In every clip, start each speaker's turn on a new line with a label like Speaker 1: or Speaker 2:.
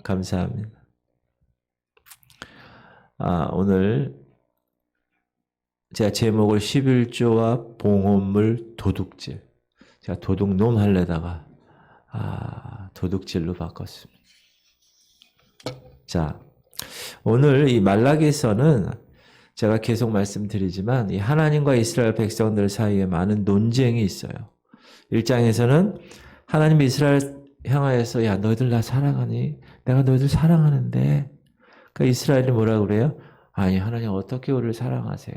Speaker 1: 감사합니다. 오늘 제가 제목을 11조와 봉헌물 도둑질. 제가 도둑놈 하려다가 도둑질로 바꿨습니다. 자, 오늘 이 말라기서는 제가 계속 말씀드리지만 이 하나님과 이스라엘 백성들 사이에 많은 논쟁이 있어요. 1장에서는 하나님이 이스라엘 향하여서 야 너희들 나 사랑하니? 내가 너희들 사랑하는데 그러니까 이스라엘이 뭐라고 그래요? 아니 하나님 어떻게 우리를 사랑하세요?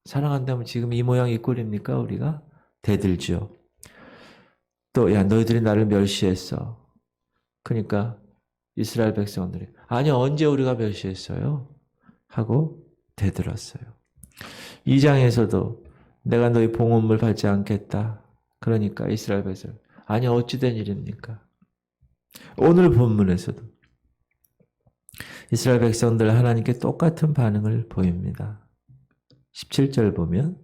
Speaker 1: 사랑한다면 지금 이 모양 이 꼴입니까 우리가? 대들죠. 또 야 너희들이 나를 멸시했어. 그러니까 이스라엘 백성들이 아니 언제 우리가 멸시했어요? 하고 대들었어요. 2장에서도 내가 너희 봉헌물 받지 않겠다. 그러니까 이스라엘 백성 아니 어찌 된 일입니까? 오늘 본문에서도 이스라엘 백성들 하나님께 똑같은 반응을 보입니다. 17절 보면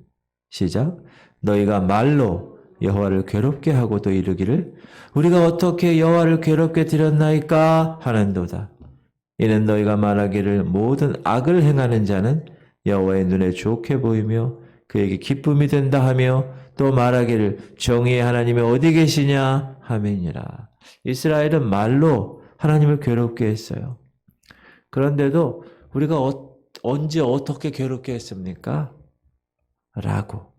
Speaker 1: 시작 너희가 말로 여호와를 괴롭게 하고도 이르기를 우리가 어떻게 여호와를 괴롭게 드렸나이까 하는도다. 이는 너희가 말하기를 모든 악을 행하는 자는 여호와의 눈에 좋게 보이며 그에게 기쁨이 된다 하며 또 말하기를 정의의 하나님이 어디 계시냐 하매니라. 이스라엘은 말로 하나님을 괴롭게 했어요. 그런데도 우리가 언제 어떻게 괴롭게 했습니까? 라고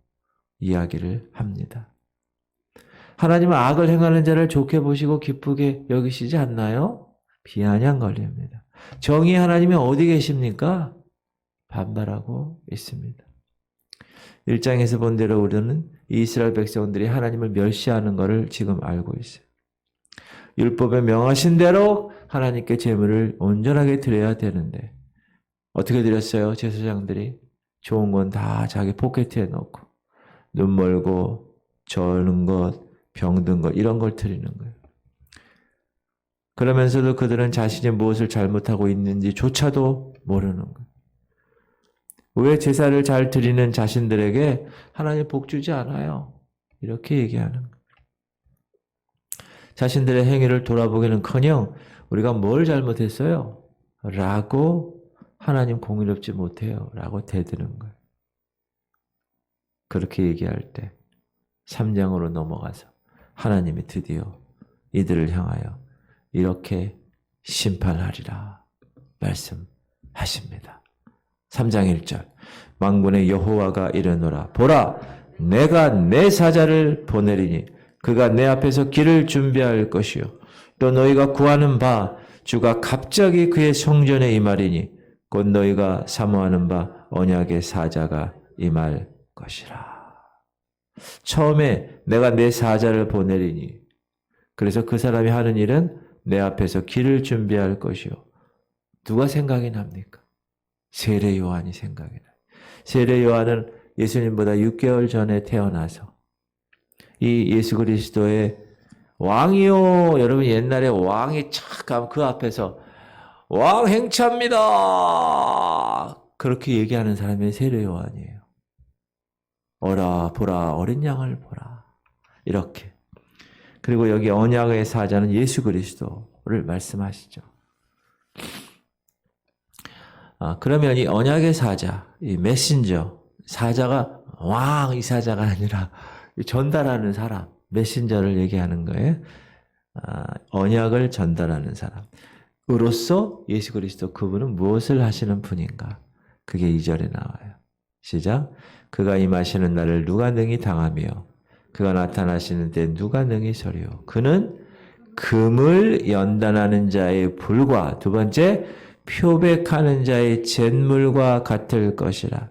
Speaker 1: 이야기를 합니다. 하나님은 악을 행하는 자를 좋게 보시고 기쁘게 여기시지 않나요? 비아냥 걸립니다. 정의의 하나님이 어디 계십니까? 반발하고 있습니다. 1장에서 본 대로 우리는 이스라엘 백성들이 하나님을 멸시하는 것을 지금 알고 있어요. 율법에 명하신 대로 하나님께 제물을 온전하게 드려야 되는데 어떻게 드렸어요? 제사장들이 좋은 건 다 자기 포켓에 넣고 눈 멀고 저는 것, 병든 것 이런 걸 드리는 거예요. 그러면서도 그들은 자신이 무엇을 잘못하고 있는지조차도 모르는 거예요. 왜 제사를 잘 드리는 자신들에게 하나님 복 주지 않아요? 이렇게 얘기하는 거예요. 자신들의 행위를 돌아보기는커녕 우리가 뭘 잘못했어요? 라고 하나님 공의롭지 못해요. 라고 대드는 거예요. 그렇게 얘기할 때 3장으로 넘어가서 하나님이 드디어 이들을 향하여 이렇게 심판하리라 말씀하십니다. 3장 1절 만군의 여호와가 이르노라 보라 내가 내 사자를 보내리니 그가 내 앞에서 길을 준비할 것이요 또 너희가 구하는 바 주가 갑자기 그의 성전에 임하리니 곧 너희가 사모하는 바 언약의 사자가 임할 것이라. 처음에 내가 내 사자를 보내리니 그래서 그 사람이 하는 일은 내 앞에서 길을 준비할 것이요. 누가 생각이 납니까? 세례 요한이 생각이 나요. 세례 요한은 예수님보다 6개월 전에 태어나서 이 예수 그리스도의 왕이요. 여러분 옛날에 왕이 착 가면 그 앞에서 왕 행차입니다. 그렇게 얘기하는 사람이 세례 요한이에요. 어라 보라 어린 양을 보라. 이렇게. 그리고 여기 언약의 사자는 예수 그리스도를 말씀하시죠. 그러면 이 언약의 사자, 이 메신저, 사자가 왕 이 사자가 아니라 전달하는 사람, 메신저를 얘기하는 거예요. 언약을 전달하는 사람으로서 예수 그리스도 그분은 무엇을 하시는 분인가? 그게 2절에 나와요. 시작. 그가 임하시는 날을 누가 능히 당하며 그가 나타나시는 때 누가 능히 서리요. 그는 금을 연단하는 자의 불과 두 번째 표백하는 자의 잿물과 같을 것이라.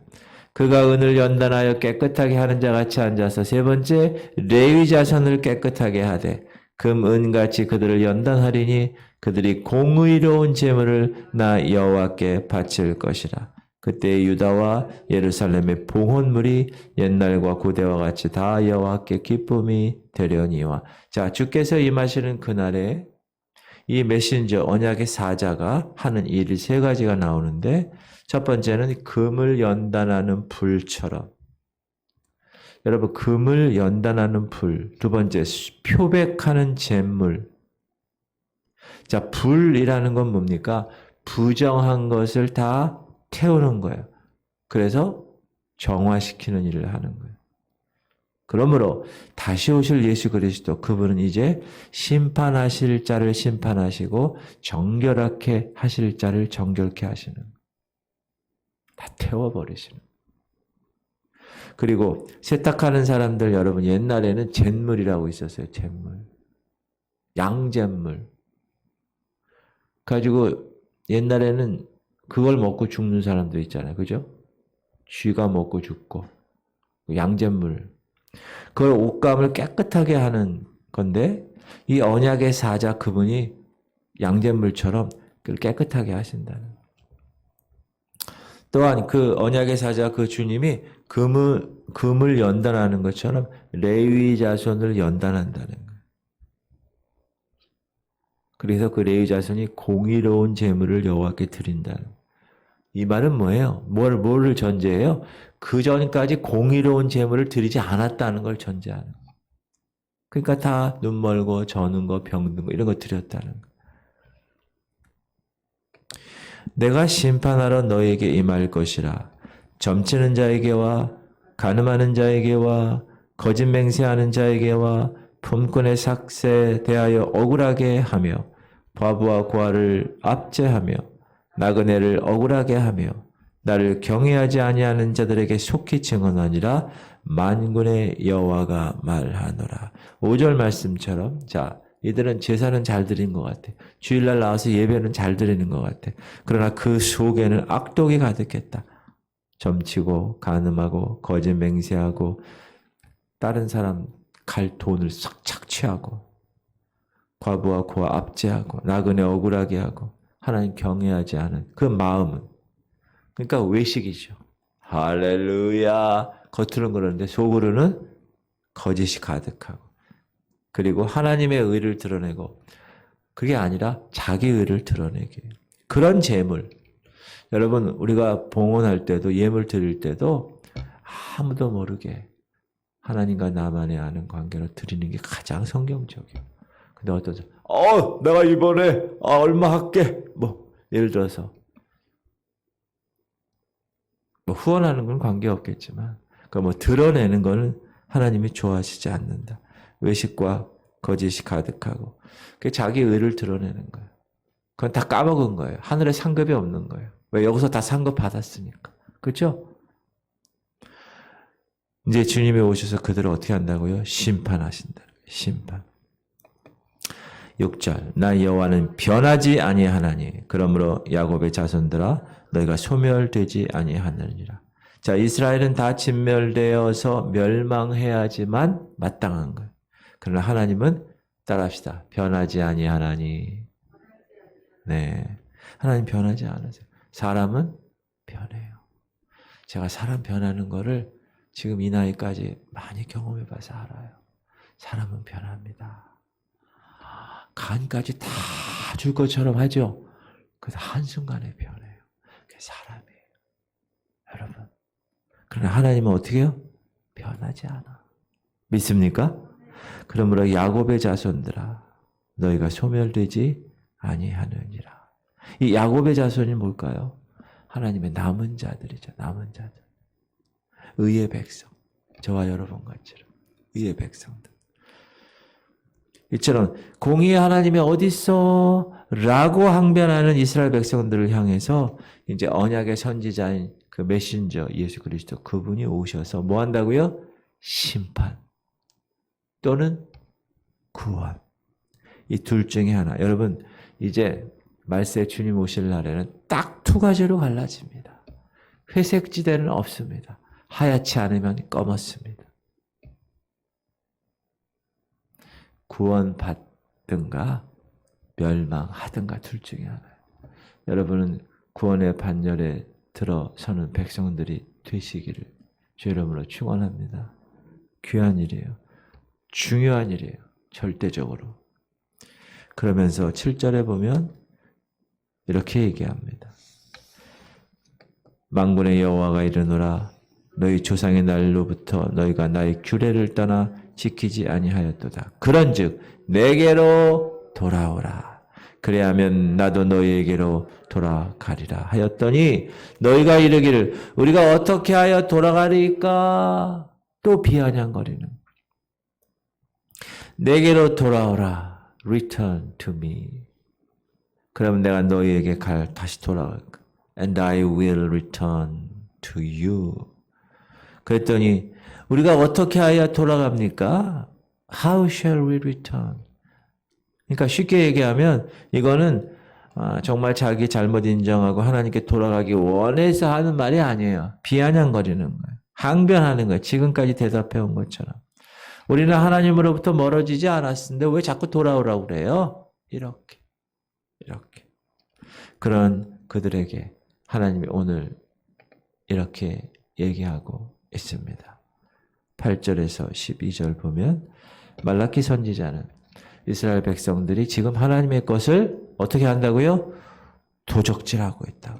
Speaker 1: 그가 은을 연단하여 깨끗하게 하는 자 같이 앉아서 세 번째 레위 자손을 깨끗하게 하되 금 은같이 그들을 연단하리니 그들이 공의로운 제물을 나 여호와께 바칠 것이라. 그때 유다와 예루살렘의 봉헌물이 옛날과 고대와 같이 다 여호와께 기쁨이 되려니와. 자, 주께서 임하시는 그날에 이 메신저 언약의 사자가 하는 일이 세 가지가 나오는데 첫 번째는 금을 연단하는 불처럼. 여러분 금을 연단하는 불. 두 번째 표백하는 잿물. 자, 불이라는 건 뭡니까? 부정한 것을 다 태우는 거예요. 그래서 정화시키는 일을 하는 거예요. 그러므로 다시 오실 예수 그리스도, 그분은 이제 심판하실 자를 심판하시고 정결하게 하실 자를 정결케 하시는 거예요. 다 태워버리시는 거예요. 그리고 세탁하는 사람들, 여러분, 옛날에는 잿물이라고 있었어요. 잿물. 양잿물. 가지고 옛날에는 그걸 먹고 죽는 사람도 있잖아요. 그죠? 쥐가 먹고 죽고. 양잿물. 그걸 옷감을 깨끗하게 하는 건데 이 언약의 사자 그분이 양잿물처럼 그걸 깨끗하게 하신다는. 또한 그 언약의 사자 그 주님이 금을 연단하는 것처럼 레위 자손을 연단한다는 거예요. 그래서 그 레위 자손이 공의로운 제물을 여호와께 드린다는. 이 말은 뭐예요? 뭐를 전제해요? 그 전까지 공의로운 제물을 드리지 않았다는 걸 전제하는 거예요. 그러니까 다 눈멀고 저는 거 병든 거 이런 거 드렸다는 거예요. 내가 심판하러 너에게 임할 것이라. 점치는 자에게와 간음하는 자에게와 거짓 맹세하는 자에게와 품꾼의 삭세에 대하여 억울하게 하며 과부와 고아를 압제하며 나그네를 억울하게 하며 나를 경외하지 아니하는 자들에게 속히 증언하니라. 만군의 여호와가 말하노라. 5절 말씀처럼, 자, 이들은 제사는 잘 드린 것 같아. 주일날 나와서 예배는 잘 드리는 것 같아. 그러나 그 속에는 악독이 가득했다. 점치고 간음하고 거짓 맹세하고 다른 사람 갈 돈을 싹 착취하고 과부와 고아 압제하고 나그네 억울하게 하고 하나님 경외하지 않은 그 마음은, 그러니까 외식이죠. 할렐루야. 겉으로는 그러는데 속으로는 거짓이 가득하고, 그리고 하나님의 의를 드러내고, 그게 아니라 자기 의를 드러내기. 그런 재물. 여러분, 우리가 봉헌할 때도 예물 드릴 때도 아무도 모르게 하나님과 나만의 아는 관계로 드리는 게 가장 성경적이에요. 근데 어떤 사람, 내가 이번에 얼마 할게. 예를 들어서 후원하는 건 관계없겠지만 드러내는 거는 하나님이 좋아하시지 않는다. 외식과 거짓이 가득하고 그게 자기 의를 드러내는 거예요. 그건 다 까먹은 거예요. 하늘에 상급이 없는 거예요. 왜? 여기서 다 상급 받았으니까. 그렇죠? 이제 주님이 오셔서 그들을 어떻게 한다고요? 심판하신다. 심판. 6절 나 여호와는 변하지 아니하나니 그러므로 야곱의 자손들아 너희가 소멸되지 아니하느니라. 자, 이스라엘은 다 진멸되어서 멸망해야지만 마땅한 거예요. 그러나 하나님은 따라합시다. 변하지 아니하나니. 네, 하나님 변하지 않으세요. 사람은 변해요. 제가 사람 변하는 거를 지금 이 나이까지 많이 경험해봐서 알아요. 사람은 변합니다. 간까지 다 줄 것처럼 하죠. 그래서 한순간에 변해요. 그게 사람이에요. 여러분. 그러나 하나님은 어떻게 해요? 변하지 않아. 믿습니까? 그러므로 야곱의 자손들아 너희가 소멸되지 아니하느니라. 이 야곱의 자손이 뭘까요? 하나님의 남은 자들이죠. 남은 자들. 의의 백성. 저와 여러분 같이요. 의의 백성들. 이처럼 공의의 하나님이 어디 있어? 라고 항변하는 이스라엘 백성들을 향해서 이제 언약의 선지자인 그 메신저 예수 그리스도 그분이 오셔서 뭐 한다고요? 심판 또는 구원. 이 둘 중에 하나. 여러분 이제 말세 주님 오실 날에는 딱 두 가지로 갈라집니다. 회색 지대는 없습니다. 하얗지 않으면 검었습니다. 구원받든가 멸망하든가 둘 중에 하나예요. 여러분은 구원의 반열에 들어서는 백성들이 되시기를 주 이름으로 축원합니다. 귀한 일이에요. 중요한 일이에요. 절대적으로. 그러면서 7절에 보면 이렇게 얘기합니다. 만군의 여호와가 이르노라 너희 조상의 날로부터 너희가 나의 규례를 떠나 지키지 아니하였도다. 그런즉 내게로 돌아오라. 그래야면 나도 너희에게로 돌아가리라 하였더니 너희가 이르기를 우리가 어떻게 하여 돌아가리까? 또 비아냥거리는. 내게로 돌아오라. Return to me. 그러면 내가 너희에게 다시 돌아갈 거야. And I will return to you. 그랬더니 우리가 어떻게 하여 돌아갑니까? How shall we return? 그러니까 쉽게 얘기하면 이거는 정말 자기 잘못 인정하고 하나님께 돌아가기 원해서 하는 말이 아니에요. 비아냥거리는 거예요. 항변하는 거예요. 지금까지 대답해온 것처럼. 우리는 하나님으로부터 멀어지지 않았는데 왜 자꾸 돌아오라고 그래요? 이렇게. 그런 그들에게 하나님이 오늘 이렇게 얘기하고 있습니다. 8절에서 12절 보면 말라키 선지자는 이스라엘 백성들이 지금 하나님의 것을 어떻게 한다고요? 도적질하고 있다고.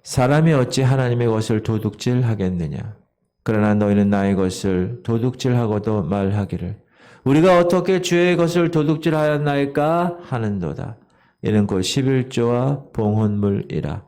Speaker 1: 사람이 어찌 하나님의 것을 도둑질하겠느냐? 그러나 너희는 나의 것을 도둑질하고도 말하기를 우리가 어떻게 주의 것을 도둑질하였나이까 하는도다. 이는 곧 11조와 봉헌물이라.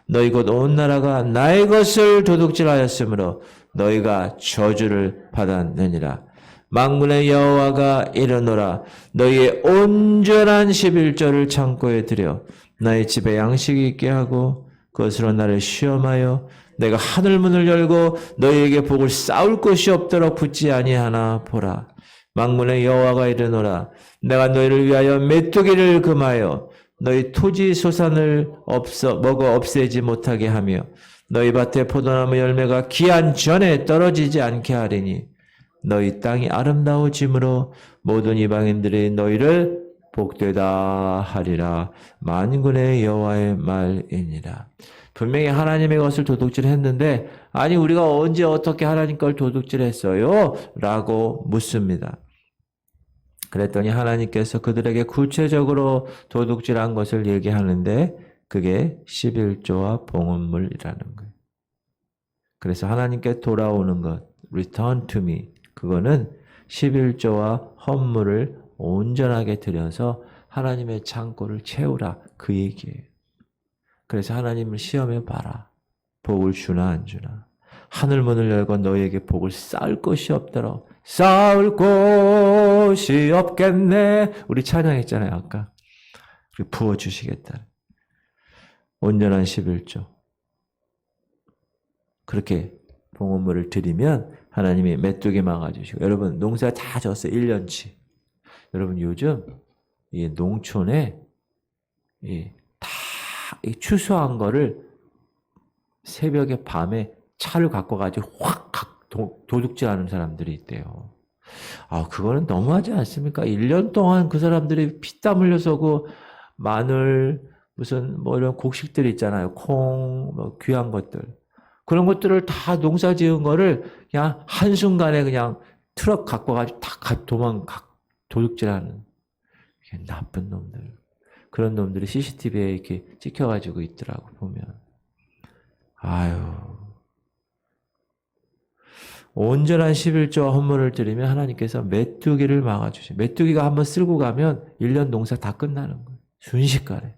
Speaker 1: 너희 곧 온 나라가 나의 것을 도둑질하였으므로 너희가 저주를 받았느니라. 만군의 여호와가 이르노라. 너희의 온전한 11조를 창고에 들여 나의 집에 양식이 있게 하고 그것으로 나를 시험하여 내가 하늘 문을 열고 너희에게 복을 쌓을 곳이 없도록 붙지 아니하나 보라. 만군의 여호와가 이르노라. 내가 너희를 위하여 메뚜기를 금하여 너희 토지 소산을 먹어 없애지 못하게 하며 너희 밭에 포도나무 열매가 기한 전에 떨어지지 않게 하리니 너희 땅이 아름다워짐으로 모든 이방인들이 너희를 복되다 하리라. 만군의 여호와의 말이니라. 분명히 하나님의 것을 도둑질했는데 아니 우리가 언제 어떻게 하나님 걸 도둑질했어요? 라고 묻습니다. 그랬더니 하나님께서 그들에게 구체적으로 도둑질한 것을 얘기하는데 그게 11조와 봉헌물이라는 거예요. 그래서 하나님께 돌아오는 것, return to me, 그거는 11조와 헌물을 온전하게 들여서 하나님의 창고를 채우라 그 얘기예요. 그래서 하나님을 시험해 봐라. 복을 주나 안 주나. 하늘문을 열고 너희에게 복을 쌓을 것이 없도록 쌓을 곳이 없겠네. 우리 찬양했잖아요 아까. 부어주시겠다. 온전한 11조. 그렇게 봉헌물을 드리면 하나님이 메뚜기 막아주시고 여러분 농사 다 졌어요. 1년치. 여러분 요즘 이 농촌에 다 추수한 거를 새벽에 밤에 차를 갖고 가지고 확 도둑질하는 사람들이 있대요. 그거는 너무하지 않습니까? 1년 동안 그 사람들이 피땀 흘려서 그 마늘 무슨 뭐 이런 곡식들 있잖아요. 콩, 뭐 귀한 것들. 그런 것들을 다 농사 지은 거를 그냥 한순간에 그냥 트럭 갖고 가지고 다 도둑질하는 나쁜 놈들. 그런 놈들이 CCTV에 이렇게 찍혀가지고 있더라고, 보면. 아유. 온전한 11조와 헌물을 드리면 하나님께서 메뚜기를 막아주세요. 메뚜기가 한번 쓸고 가면 1년 농사 다 끝나는 거예요. 순식간에.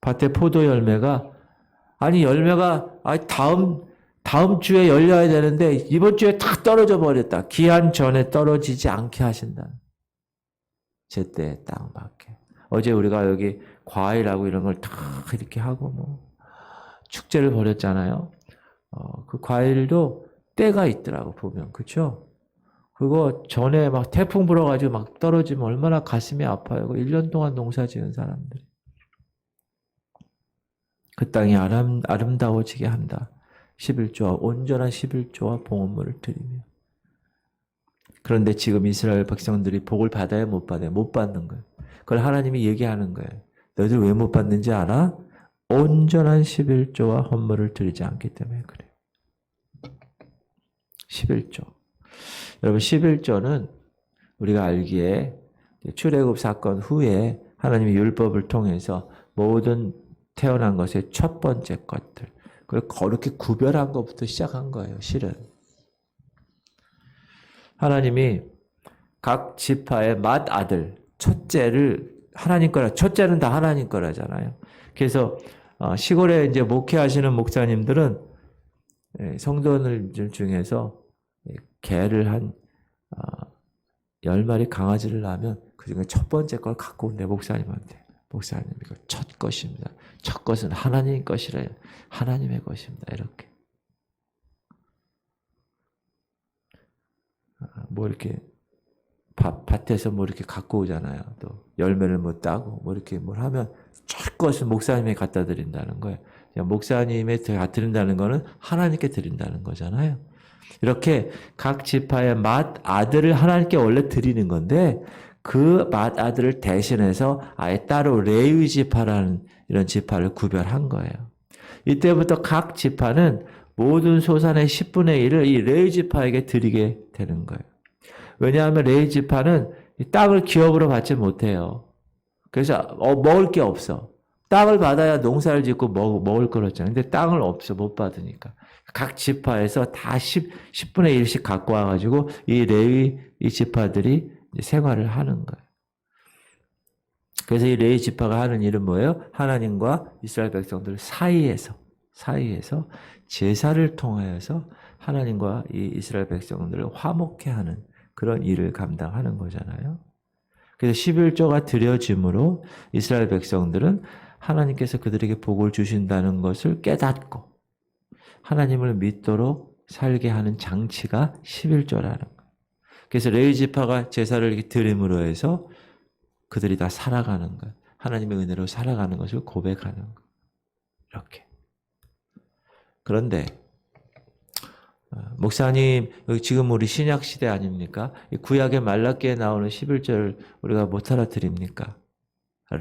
Speaker 1: 밭에 포도 열매가, 열매가, 다음 주에 열려야 되는데, 이번 주에 탁 떨어져 버렸다. 기한 전에 떨어지지 않게 하신다. 제때 딱 맞게. 어제 우리가 여기 과일하고 이런 걸 다 이렇게 하고 축제를 벌였잖아요. 그 과일도 때가 있더라고 보면. 그렇죠? 그거 전에 막 태풍 불어가지고 막 떨어지면 얼마나 가슴이 아파요. 1년 동안 농사 지은 사람들이. 그 땅이 아름다워지게 한다. 11조와 온전한 11조와 봉헌물을 드리며. 그런데 지금 이스라엘 백성들이 복을 받아야 못 받아요. 못 받는 거예요. 그걸 하나님이 얘기하는 거예요. 너희들 왜 못 받는지 알아? 온전한 11조와 헌물을 드리지 않기 때문에 그래요. 11조. 여러분 11조는 우리가 알기에 출애굽 사건 후에 하나님이 율법을 통해서 모든 태어난 것의 첫 번째 것들. 그걸 거룩히 구별한 것부터 시작한 거예요. 실은. 하나님이 각 지파의 맏아들, 첫째를 하나님 거라, 첫째는 다 하나님 거라잖아요. 그래서 시골에 이제 목회하시는 목사님들은 성도들 중에서 개를 한 10마리 강아지를 낳으면 그중에 첫 번째 걸 갖고 온대, 목사님한테. 목사님, 이거 첫 것입니다. 첫 것은 하나님 것이래요. 하나님의 것입니다. 이렇게. 뭐 이렇게 밭에서 뭐 이렇게 갖고 오잖아요. 또 열매를 뭐 따고 뭐 이렇게 뭘 하면 첫 것은 목사님에 갖다 드린다는 거예요. 목사님에 드린다는 거는 하나님께 드린다는 거잖아요. 이렇게 각 지파의 맏아들을 하나님께 원래 드리는 건데 그 맏아들을 대신해서 아예 따로 레위 지파라는 이런 지파를 구별한 거예요. 이때부터 각 지파는 모든 소산의 10분의 1을 이 레위 지파에게 드리게 되는 거예요. 왜냐하면 레위 지파는 이 땅을 기업으로 받지 못해요. 그래서 먹을 게 없어. 땅을 받아야 농사를 짓고 먹을 거였잖아요. 근데 땅을 없어, 못 받으니까. 각 지파에서 다 10분의 1씩 갖고 와가지고 이 레위 이 지파들이 생활을 하는 거예요. 그래서 이 레위 지파가 하는 일은 뭐예요? 하나님과 이스라엘 백성들 사이에서 제사를 통하여서 하나님과 이 이스라엘 백성들을 화목케 하는 그런 일을 감당하는 거잖아요. 그래서 11조가 드려짐으로 이스라엘 백성들은 하나님께서 그들에게 복을 주신다는 것을 깨닫고 하나님을 믿도록 살게 하는 장치가 11조라는 거예요. 그래서 레위 지파가 제사를 이렇게 드림으로 해서 그들이 다 살아가는 것, 하나님의 은혜로 살아가는 것을 고백하는 것. 이렇게. 그런데 목사님, 지금 우리 신약 시대 아닙니까? 구약의 말라기에 나오는 11절을 우리가 못 알아들입니까?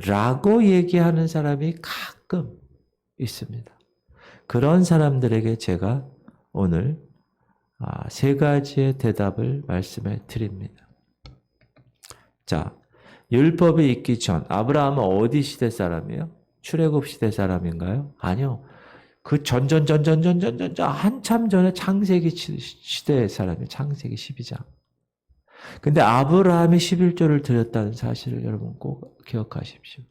Speaker 1: 라고 얘기하는 사람이 가끔 있습니다. 그런 사람들에게 제가 오늘 3가지의 대답을 말씀해 드립니다. 자, 율법이 있기 전 아브라함은 어디 시대 사람이에요? 출애굽 시대 사람인가요? 아니요. 그 한참 전에 창세기 시대의 사람이에요. 창세기 12장. 근데 아브라함이 11조를 드렸다는 사실을 여러분 꼭 기억하십시오.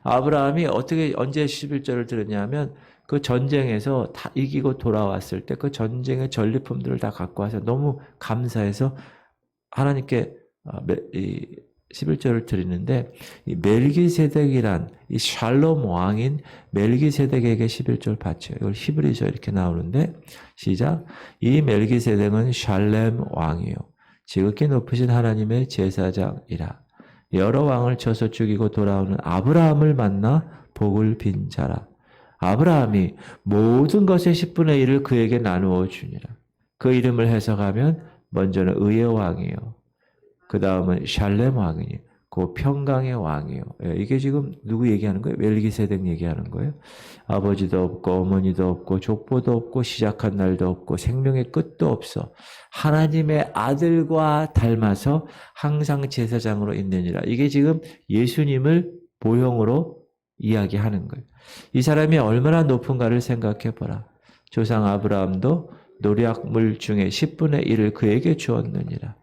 Speaker 1: 아브라함이 언제 11조를 드렸냐면 그 전쟁에서 다 이기고 돌아왔을 때 그 전쟁의 전리품들을 다 갖고 와서 너무 감사해서 하나님께 11조를 드리는데 이 멜기세덱이란 이 샬롬 왕인 멜기세덱에게 11조를 바쳐요. 이걸 히브리서 이렇게 나오는데 시작. 이 멜기세덱은 샬렘 왕이요 지극히 높으신 하나님의 제사장이라. 여러 왕을 쳐서 죽이고 돌아오는 아브라함을 만나 복을 빈 자라. 아브라함이 모든 것의 10분의 1을 그에게 나누어 주니라. 그 이름을 해석하면 먼저는 의의 왕이요. 그 다음은 샬렘 왕이요. 그 평강의 왕이요. 이게 지금 누구 얘기하는 거예요? 멜기세덱 얘기하는 거예요. 아버지도 없고 어머니도 없고 족보도 없고 시작한 날도 없고 생명의 끝도 없어. 하나님의 아들과 닮아서 항상 제사장으로 있느니라. 이게 지금 예수님을 모형으로 이야기하는 거예요. 이 사람이 얼마나 높은가를 생각해 보라. 조상 아브라함도 노략물 중에 10분의 1을 그에게 주었느니라.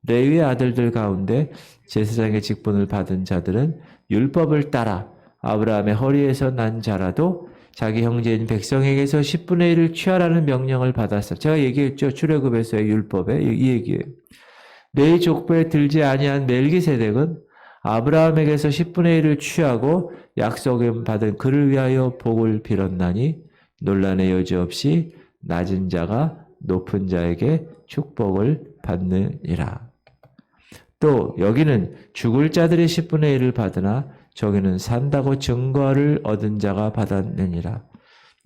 Speaker 1: 레위의 아들들 가운데 제사장의 직분을 받은 자들은 율법을 따라 아브라함의 허리에서 난 자라도 자기 형제인 백성에게서 10분의 1을 취하라는 명령을 받았어. 제가 얘기했죠. 출애굽에서의 율법에 이 얘기예요. 레위 족보에 들지 아니한 멜기세덱은 아브라함에게서 10분의 1을 취하고 약속을 받은 그를 위하여 복을 빌었나니 논란의 여지 없이 낮은 자가 높은 자에게 축복을 받느니라. 또 여기는 죽을 자들의 10분의 1을 받으나 저기는 산다고 증거를 얻은 자가 받았느니라.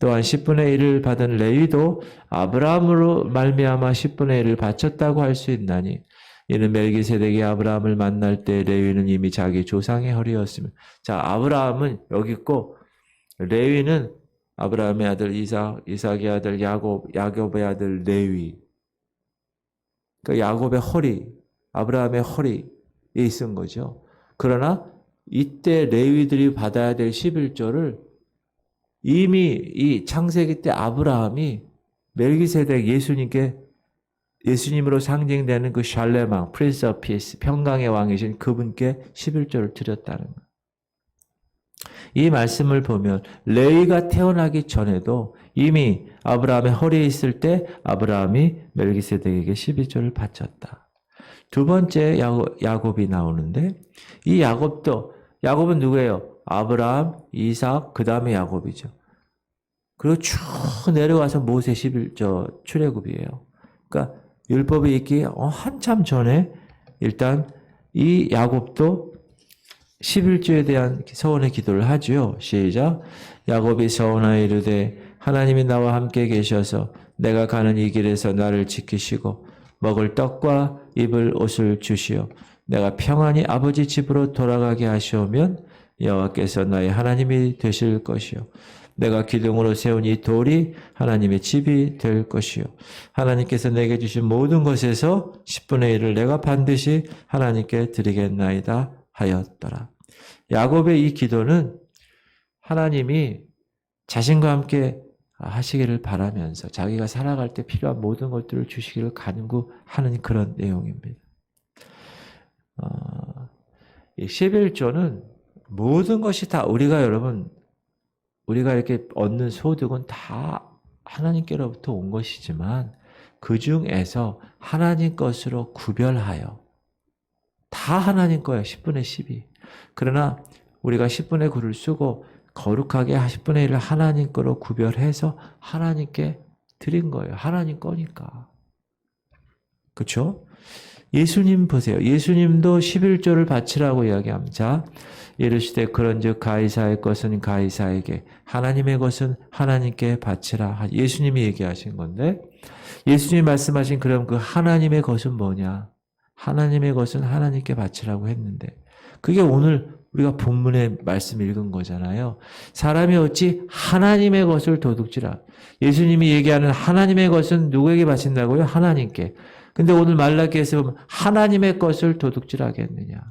Speaker 1: 또한 10분의 1을 받은 레위도 아브라함으로 말미암아 10분의 1을 바쳤다고 할 수 있나니 이는 멜기세덱이 아브라함을 만날 때 레위는 이미 자기 조상의 허리였으며. 자, 아브라함은 여기 있고 레위는 아브라함의 아들 이삭, 이삭의 아들 야곱, 야곱의 아들 레위. 그러니까 야곱의 허리, 아브라함의 허리에 있은 거죠. 그러나 이때 레위들이 받아야 될 11조를 이미 이 창세기 때 아브라함이 멜기세덱 예수님으로 상징되는 그 샬렘 왕, 프린스 오브 피스, 평강의 왕이신 그분께 11조를 드렸다는 거예요. 이 말씀을 보면 레위가 태어나기 전에도 이미 아브라함의 허리에 있을 때 아브라함이 멜기세덱에게 12조를 바쳤다. 두 번째 야곱이 나오는데 이 야곱은 누구예요? 아브라함, 이삭, 그 다음에 야곱이죠. 그리고 쭉 내려와서 모세 11조 출애굽이에요. 그러니까 율법이 있기 한참 전에 일단 이 야곱도 11조에 대한 서원의 기도를 하죠. 시작. 야곱이 서원하여 이르되 하나님이 나와 함께 계셔서 내가 가는 이 길에서 나를 지키시고 먹을 떡과 입을 옷을 주시어 내가 평안히 아버지 집으로 돌아가게 하시오면 여호와께서 나의 하나님이 되실 것이요 내가 기둥으로 세운 이 돌이 하나님의 집이 될 것이요 하나님께서 내게 주신 모든 것에서 10분의 1을 내가 반드시 하나님께 드리겠나이다 하였더라. 야곱의 이 기도는 하나님이 자신과 함께 하시기를 바라면서 자기가 살아갈 때 필요한 모든 것들을 주시기를 간구하는 그런 내용입니다. 이 11조는 모든 것이 다 우리가 이렇게 얻는 소득은 다 하나님께로부터 온 것이지만 그 중에서 하나님 것으로 구별하여 다 하나님 거예요. 10분의 10이. 그러나 우리가 10분의 9를 쓰고 거룩하게 10분의 1을 하나님 거로 구별해서 하나님께 드린 거예요. 하나님 거니까. 그렇죠? 예수님 보세요. 예수님도 11조를 바치라고 이야기합니다. 자, 이르시되 그런즉 가이사의 것은 가이사에게 하나님의 것은 하나님께 바치라. 예수님이 얘기하신 건데 예수님이 말씀하신 그럼 그 하나님의 것은 뭐냐? 하나님의 것은 하나님께 바치라고 했는데 그게 오늘 우리가 본문의 말씀 읽은 거잖아요. 사람이 어찌 하나님의 것을 도둑질하. 예수님이 얘기하는 하나님의 것은 누구에게 바친다고요? 하나님께. 근데 오늘 말라기에서 보면 하나님의 것을 도둑질하겠느냐.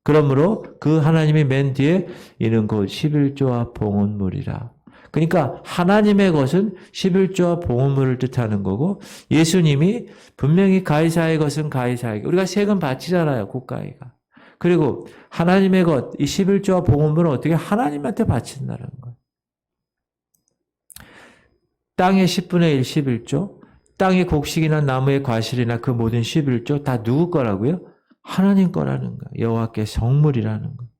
Speaker 1: 그러므로 그 하나님이 맨 뒤에 이는 곧 11조와 봉헌물이라. 그러니까 하나님의 것은 11조와 봉헌물을 뜻하는 거고 예수님이 분명히 가이사의 것은 가이사에게. 우리가 세금 바치잖아요. 국가에가. 그리고 하나님의 것, 이 11조와 봉헌물은 어떻게 하나님한테 바친다는 거예요. 땅의 10분의 1, 11조, 땅의 곡식이나 나무의 과실이나 그 모든 11조 다 누구 거라고요? 하나님 거라는 거예요. 여호와께 성물이라는 거예요.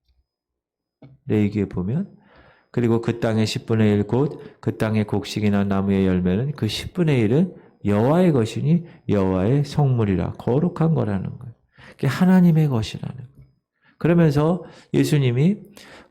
Speaker 1: 레위기에 보면 그리고 그 땅의 10분의 1 곧 그 땅의 곡식이나 나무의 열매는 그 10분의 1은 여호와의 것이니 여호와의 성물이라 거룩한 거라는 거예요. 그게 하나님의 것이라는 거예요. 그러면서 예수님이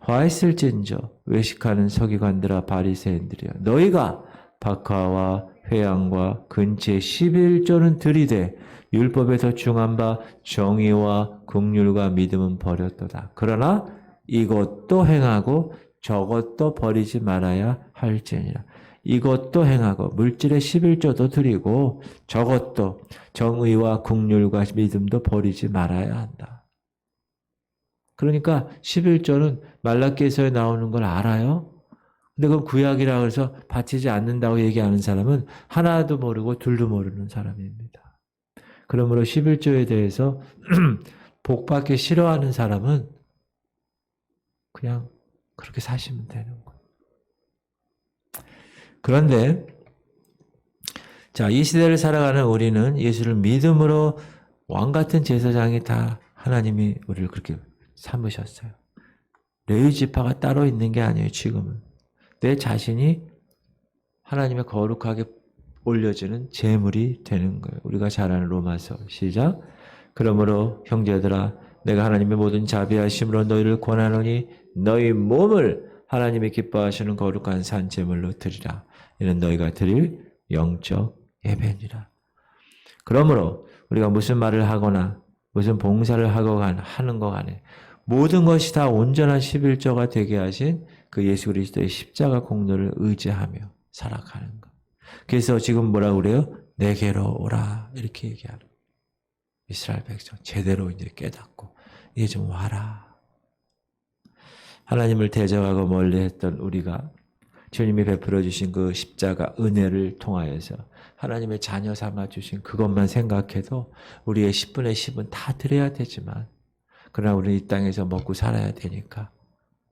Speaker 1: 화했을진저 외식하는 서기관들아 바리새인들이여 너희가 박하와 회양과 근치의 11조는 들이되 율법에서 중한 바 정의와 긍휼과 믿음은 버렸도다. 그러나 이것도 행하고 저것도 버리지 말아야 할지니라. 이것도 행하고 물질의 11조도 드리고 저것도 정의와 긍휼과 믿음도 버리지 말아야 한다. 그러니까 11조는 말라기에서 나오는 걸 알아요? 근데 그건 구약이라고 해서 바치지 않는다고 얘기하는 사람은 하나도 모르고 둘도 모르는 사람입니다. 그러므로 11조에 대해서 복받기 싫어하는 사람은 그냥 그렇게 사시면 되는 거예요. 그런데 자, 이 시대를 살아가는 우리는 예수를 믿음으로 왕같은 제사장이 다 하나님이 우리를 그렇게 삼으셨어요. 레위 지파가 따로 있는 게 아니에요. 지금은. 내 자신이 하나님의 거룩하게 올려지는 제물이 되는 거예요. 우리가 잘 아는 로마서 시작. 그러므로 형제들아 내가 하나님의 모든 자비하심으로 너희를 권하노니 너희 몸을 하나님이 기뻐하시는 거룩한 산 제물로 드리라. 이는 너희가 드릴 영적 예배니라. 그러므로 우리가 무슨 말을 하거나 무슨 봉사를 하는 것 간에 모든 것이 다 온전한 11조가 되게 하신 그 예수 그리스도의 십자가 공로를 의지하며 살아가는 것. 그래서 지금 뭐라고 그래요? 내게로 오라 이렇게 얘기하는 거예요. 이스라엘 백성 제대로 이제 깨닫고 이제 좀 와라. 하나님을 대적하고 멀리했던 우리가 주님이 베풀어 주신 그 십자가 은혜를 통하여서 하나님의 자녀 삼아 주신 그것만 생각해도 우리의 10분의 10은 다 드려야 되지만 그러나 우리는 이 땅에서 먹고 살아야 되니까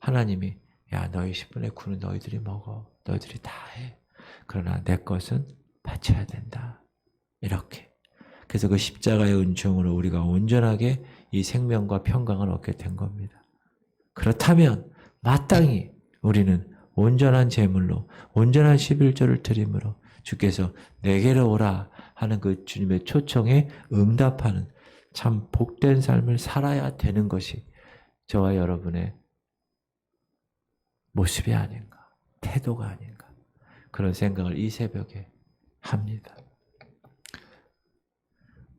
Speaker 1: 하나님이 야, 너희 10분의 9는 너희들이 먹어. 너희들이 다 해. 그러나 내 것은 바쳐야 된다. 이렇게. 그래서 그 십자가의 은총으로 우리가 온전하게 이 생명과 평강을 얻게 된 겁니다. 그렇다면 마땅히 우리는 온전한 제물로 온전한 11조를 드림으로 주께서 내게로 오라 하는 그 주님의 초청에 응답하는 참 복된 삶을 살아야 되는 것이 저와 여러분의 모습이 아닌가, 태도가 아닌가, 그런 생각을 이 새벽에 합니다.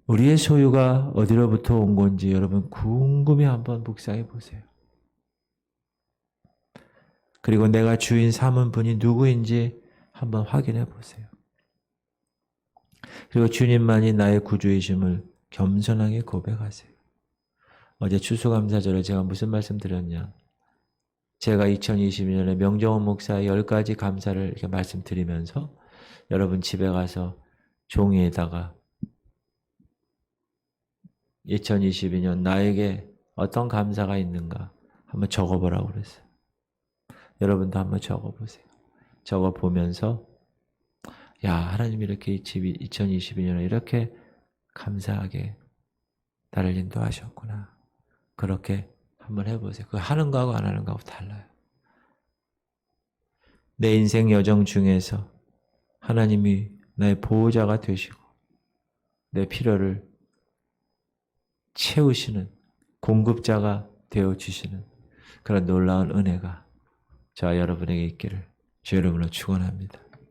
Speaker 1: 우리의 소유가 어디로부터 온 건지 여러분 궁금히 한번 묵상해 보세요. 그리고 내가 주인 삼은 분이 누구인지 한번 확인해 보세요. 그리고 주님만이 나의 구주이심을 겸손하게 고백하세요. 어제 추수감사절에 제가 무슨 말씀 드렸냐? 제가 2022년에 명정원 목사의 10가지 감사를 이렇게 말씀드리면서 여러분 집에 가서 종이에다가 2022년 나에게 어떤 감사가 있는가 한번 적어보라고 그랬어요. 여러분도 한번 적어보세요. 적어보면서 야, 하나님이 이렇게 2022년에 이렇게 감사하게 나를 인도하셨구나. 그렇게 한번 해보세요. 그거 하는 거하고 안 하는 거하고 달라요. 내 인생 여정 중에서 하나님이 나의 보호자가 되시고 내 필요를 채우시는 공급자가 되어주시는 그런 놀라운 은혜가 저와 여러분에게 있기를 주 여러분으로 축원합니다.